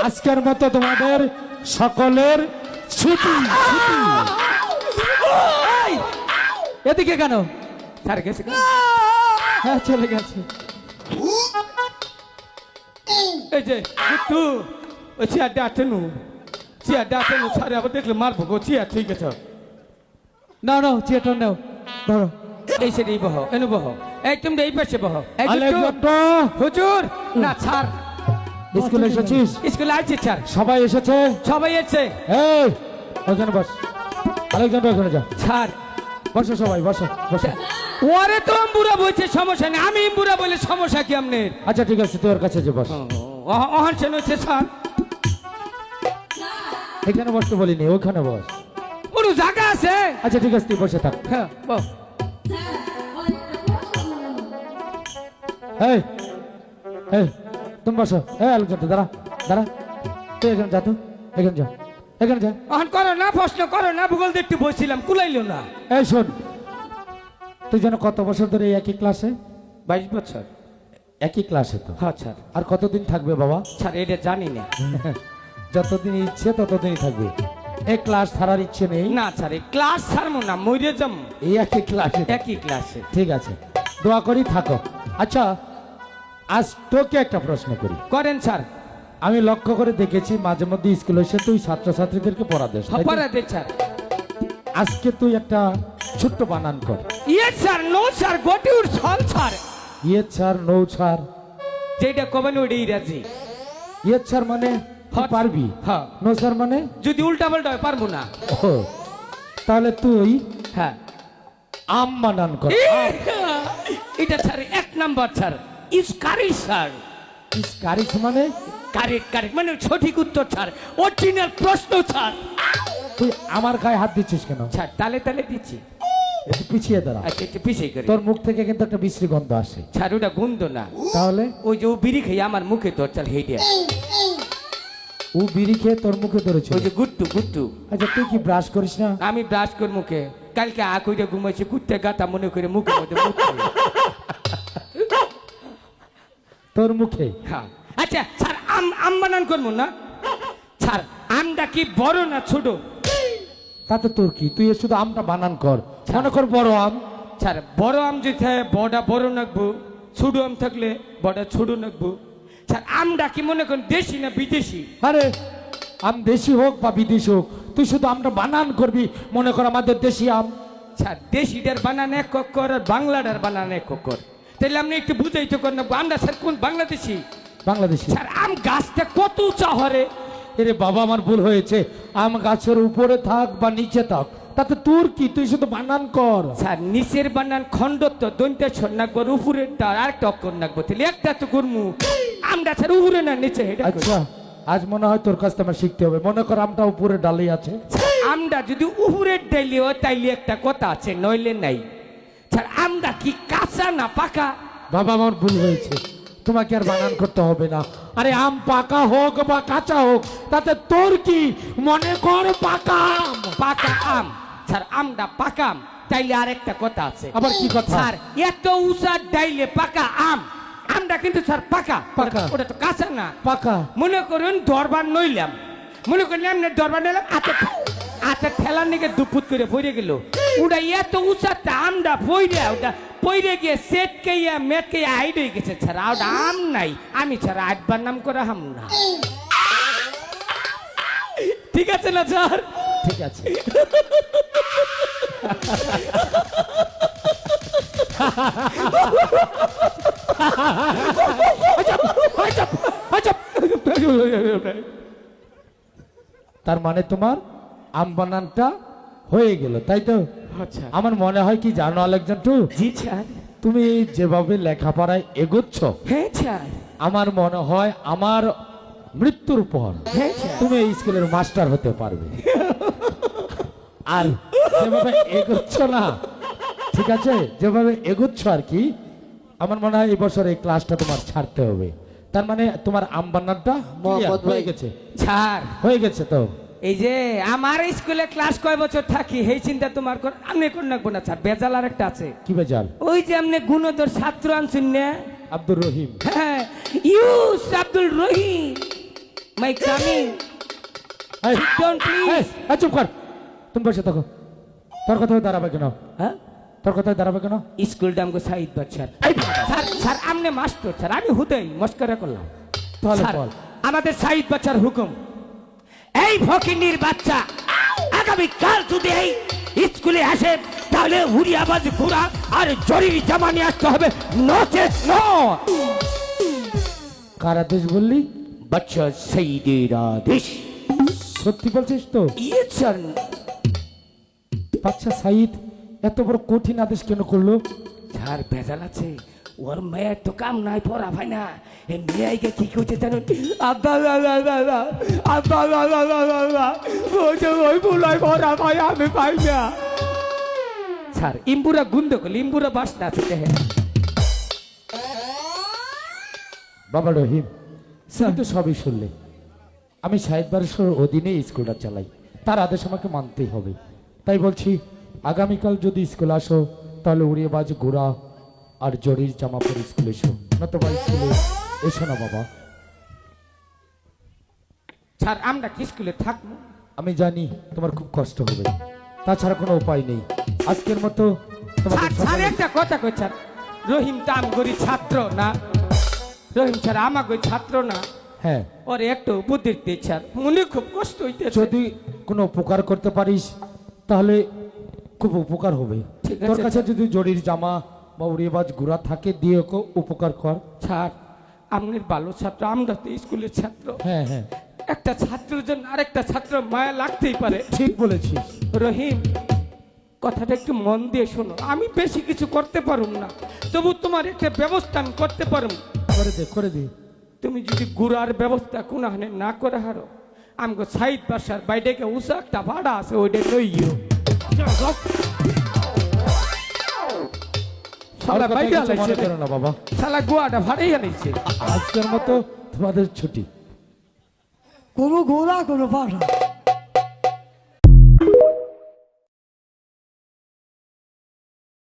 আজকের মতো তোমাদের সকলের ছুটি ছুটি। এই, এদিকে কেন? স্যার গেছে কেন? হ্যাঁ চলে গেছে। এই যে একটু ওই চেয়ারটা আটেনু, চেয়ারটা আটেনু, স্যার আবার দেখলে মারবো গো। চেয়ার ঠিক আছে, নাও নাও চেয়ারটা নাও, ধরো। এই সেটাই বহ, এনু বহ। এই তুমি এই পাশে বহ। এই যে একটু- আলেকজান্ডার, হুজুর না স্যার, স্কুলে এসেছিস? স্কুলে আছে স্যার, সবাই এসেছে? সবাই আছে এই ওখানে বস। আলেকজান্ডার ওখানে যা, স্যার। বসো সবাই বসো বসো। ওরে তো বুড়া বলছে সমস্যা নেই, আমি বুড়া বলে সমস্যা কি আপনার? আচ্ছা ঠিক আছে, তোর কাছে যে বস। অহন সেন হচ্ছে স্যার, এখানে বসতে বলিনি, ওখানে বস। ওর জায়গা আছে। আচ্ছা ঠিক আছে, তুই বসে থাক। হ্যাঁ বহ। এই এই তুমি বসো। এই আলেকজান্ডার দাঁড়া দাঁড়া, তুই এখানে যা, তো এখানে যা, এখানে যা। অহন করো না, প্রশ্ন করো না, ভূগোল দেখতে বসছিলাম, কুলাইলো না। এই শোন, তুই যেন কত বছর ধরে এই একই ক্লাসে? 22 বছর। একই ক্লাসে তো? হ্যাঁ স্যার। আর কতদিন থাকবে বাবা? স্যার এটা জানি না। যতদিন ইচ্ছে ততদিনই থাকবে, এই ক্লাস ছাড়ার ইচ্ছে নেই? না স্যার, এই ক্লাস ছাড়বো না, মরে যাম। এই একই ক্লাসে? একই ক্লাসে। ঠিক আছে, দোয়া করি থাকো। আচ্ছা আজ তোকে একটা প্রশ্ন করি। করেন স্যার। আমি লক্ষ্য করে দেখেছি মাঝে মধ্যে স্কুলে এসে তুই ছাত্রছাত্রীদেরকে পড়া দেস, তাই তো? পড়া দে স্যার। আজকে তুই একটা ছোট্ট বানান কর। ইয়েস স্যার, নো স্যার, গটিউর সল স্যার। ইয়ে ছাড় নৌ ছাড়, যেটা কবেন ওইটাই রাজি। ইয়ে ছাড় মানে তুই হ্যাঁ। পারবি, হ্যাঁ। নৌ ছাড় মানে? যদি উল্টা পাল্টা হয় পারবো না। ও, তাহলে তুই হ্যাঁ, আম বানান কর। এটা স্যার 1 নাম্বার স্যার, ইস কারেক্ট স্যার। কারিস মানে? কারেক্ট কারেক্ট মানে সঠিক উত্তর স্যার, অরিজিনাল প্রশ্ন স্যার। তুই আমার গায়ে হাত দিচ্ছিস কেন? স্যার তালে তালে দিচ্ছি। একটু পিছিয়ে দাঁড়া। আচ্ছা একটু পিছিয়ে করে। তোর মুখ থেকে কিন্তু একটা বিশ্রী গন্ধ আসে। স্যার ওটা গন্ধ না, তাহলে? ওই যে ও বিড়ি খেয়ে আমার মুখে তোর চাল হেঁটে। ও বিড়ি খেয়ে তোর মুখে ধরেছে? ওই যে গুট্টু গুট্টু। আচ্ছা তুই কি ব্রাশ করিস না? আমি ব্রাশ কর মুখে, কালকে আকুইটা ঘুমাইছি, কুত্তে গাতা মনে করে মুখের মধ্যে মুখ দিয়ে। তোর মুখে? হ্যাঁ। আচ্ছা স্যার আম আম বানান করবো না স্যার? আমটা কি বড় না ছোট? তাতে তোর কি, তুই শুধু আমটা বানান কর। মনে কর বড় আম। স্যার বড় আম যদি থাকে বড়টা বড় নাকবো, ছোট আম থাকলে বড়টা ছোট নাকবো। স্যার আমটা কি মনে করেন দেশি না বিদেশি? আরে আম দেশি হোক বা বিদেশি হোক, তুই শুধু আমটা বানান করবি। মনে কর আমাদের দেশি আম। স্যার দেশিটার বানান এক কর আর বাংলাটার বানান এক কর, তাহলে আপনি একটু বুঝাইতে কর না। আমরা স্যার কোন বাংলাদেশি? বাংলাদেশি। স্যার আম গাছটা কত উঁচা হরে? এরে বাবা আমার ভুল হয়েছে, আম গাছের উপরে থাক বা নিচে থাক, তাতে তোর কি, তুই শুধু বানান কর। স্যার নিচের বানান খণ্ডত্ব দৈনটা ছর নাকবো, উপরেরটা আর একটা অক্ষর নাকবো, তাহলে একটা তো করমু। আমরা স্যার উপরে না নিচে এটা করি। আচ্ছা আজ মনে হয় তোর কাছ থেকে আমার শিখতে হবে। মনে কর আমটা উপরে ডালেই আছে। আমরা যদি উপরের ডাইলে হয় তাইলে একটা কথা আছে, নইলে নাই। স্যার আমরা কি কাঁচা না পাকা? বাবা আমার ভুল হয়েছে, তোমাকে আর বানান করতে হবে না। আরে আম পাকা হোক বা কাঁচা হোক তাতে তোর কি, মনে কর পাকা আম। পাকা আম স্যার, আমরা পাকা আম, তাইলে আর একটা কথা আছে। আবার কি কথা? স্যার এত উঁচা ডাইলে পাকা আম, আমরা কিন্তু স্যার পাকা পাকা। ওটা তো কাঁচা না। পাকা। মনে করুন দরবার নইলাম, মনে করেন এমনি দরবার নিলাম, আচ্ছা ঠেলার নিকে দুপুত করে পড়ে গেল, ওটা এত উঁচাতে আমটা পইরে, ওটা পইরে গিয়ে সেটকে মেটকে হাইড হয়ে গেছে স্যার। ওটা আম নাই, আমি স্যার আটবার নাম করে হাম না। ঠিক আছে না স্যার? ঠিক আছে। তার মানে তোমার আম বানানটা হয়ে গেল, তাই তো? আচ্ছা আমার মনে হয় কি জানো আলেকজান্ডার, জি স্যার। তুমি যেভাবে লেখাপড়ায় এগোচ্ছ, হ্যাঁ স্যার। আমার মনে হয় আমার মৃত্যুর পর হ্যাঁ স্যার। তুমি এই স্কুলের মাস্টার হতে পারবে। আর যেভাবে এগোচ্ছ না, ঠিক আছে, যেভাবে এগোচ্ছ আর কি, আমার মনে হয় এই বছর এই ক্লাসটা তোমার ছাড়তে হবে। তার মানে তোমার আম বানানটা হয়ে গেছে? স্যার হয়ে গেছে তো? এই যে আমার স্কুলে ক্লাস কয় বছর থাকি এই চিন্তা তোমার আমি কোন রাখবো না স্যার। বেজাল আর একটা আছে। কি বেজাল? ওই যে আপনি গুণধর ছাত্র আনছেন না, আব্দুর রহিম। হ্যাঁ ইউস আব্দুল রহিম, মাই কামিং এই, Don't please. এই, এই, চুপ কর তুমি বসে থাকো তোর কথায় দাঁড়াবে কেন হ্যাঁ তোর কথায় দাঁড়াবে কেন স্কুলটা আমাকে সাইড বাচ্চার স্যার স্যার আমনে মাস্টার স্যার আমি হুদাই মস্করা করলাম তাহলে স্যার, বল। আমাদের সাইড বাচ্চার হুকুম এই ফকিন্নির বাচ্চা আগামী কাল যদি এই স্কুলে আসে তাহলে হুরিয়াবাজ ঘোড়া আর জরির জামা নিয়ে আসতে হবে নচেত ন কার আদেশ বললি বাচ্চা সেইদের আদেশ সত্যি বলছিস তো ইয়ে স্যার বাচ্চা সাইদ এত বড় কঠিন আদেশ কেন করলো স্যার ভেজাল আছে ওর মেয়ের তো কাম নাই পড়া ভাই না এ মেয়েকে কি করছে জানো আব্বা ওই বুলাই পড়া ভাই আমি পাই না স্যার ইম্বুরা গুন্দ করলে ইম্বুরা বাস না আছে দেখেন বাবা রহিম স্যার। তুমি তো সবই শুনলে আমি সাহেব বারোশোর অধীনে স্কুলটা চালাই তার আদেশ আমাকে মানতেই হবে তাই বলছি আগামীকাল যদি স্কুল আসো তাহলে উড়িয়ে বাজ ঘোড়া আর জরির জামা পরে স্কুলে এসো নতুবা স্কুলে এসো না বাবা স্যার আমরা কি স্কুলে থাকবো আমি জানি তোমার খুব কষ্ট হবে তাছাড়া কোনো উপায় নেই আজকের মতো তোমাদের স্যার স্যার সকলে- একটা কথা কই স্যার রহিম তো আমগরি ছাত্র না রহিম স্যার আমাকে ছাত্র না হ্যাঁ ওর একটু বুদ্ধির দিই স্যার মনে খুব কষ্ট হইতেছে যদি কোনো উপকার করতে পারিস তাহলে খুব উপকার হবে ঠিক আছে, তোর কাছে স্যার। যদি জরির জামা বা উড়িয়েবাজ ঘোড়া থাকে দিয়ে ওকে উপকার কর স্যার আপনার ভালো ছাত্র আমরা তো স্কুলের ছাত্র হ্যাঁ হ্যাঁ একটা ছাত্রের জন্য আরেকটা ছাত্র মায়া লাগতেই পারে ঠিক বলেছিস রহিম কথাটা একটু মন দিয়ে শোনো আমি বেশি কিছু করতে পারুম না তবু তোমার একটা ব্যবস্থা আমি করতে পারুম করে দে তুমি যদি গুড়ার ব্যবস্থা কোনখানে না করে হারো আমাকে সাইড বাসার বাইরেকে উষা একটা ভাড়া আছে ওইটা লইও আর শালা কথা বাইরে কিছু মনে আলাইছে করো না বাবা শালা গুয়াটা ভাড়াই আনাইছে আজকের মতো তোমাদের ছুটি কোনো ঘোড়া কোনো পাঠা